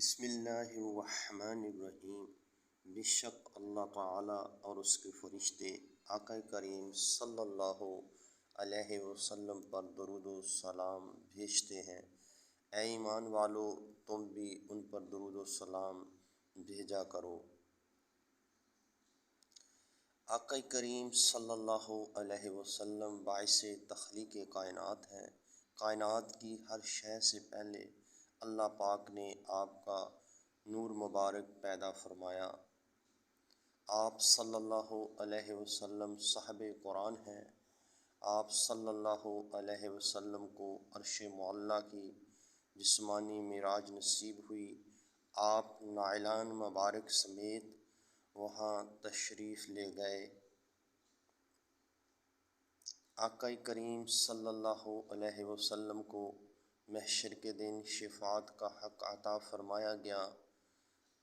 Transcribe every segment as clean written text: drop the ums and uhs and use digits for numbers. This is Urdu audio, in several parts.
بسم اللہ الرحمن الرحیم۔ بے شک اللہ تعالیٰ اور اس کے فرشتے آقا کریم صلی اللہ علیہ وسلم پر درود و سلام بھیجتے ہیں۔ اے ایمان والو، تم بھی ان پر درود و سلام بھیجا کرو۔ آقا کریم صلی اللہ علیہ وسلم باعث تخلیق کائنات ہیں۔ کائنات کی ہر شے سے پہلے اللہ پاک نے آپ کا نور مبارک پیدا فرمایا۔ آپ صلی اللہ علیہ وسلم صاحب قرآن ہیں۔ آپ صلی اللہ علیہ وسلم کو عرش معلیٰ کی جسمانی معراج نصیب ہوئی۔ آپ نعلان مبارک سمیت وہاں تشریف لے گئے۔ آقا کریم صلی اللہ علیہ وسلم کو محشر کے دن شفاعت کا حق عطا فرمایا گیا۔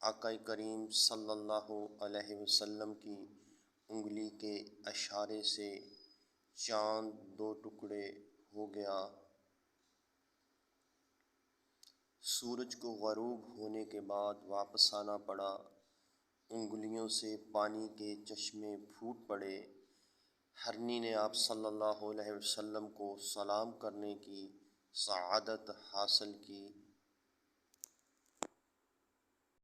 آقا کریم صلی اللہ علیہ وسلم کی انگلی کے اشارے سے چاند دو ٹکڑے ہو گیا۔ سورج کو غروب ہونے کے بعد واپس آنا پڑا۔ انگلیوں سے پانی کے چشمے پھوٹ پڑے۔ ہرنی نے آپ صلی اللہ علیہ وسلم کو سلام کرنے کی سعادت حاصل کی۔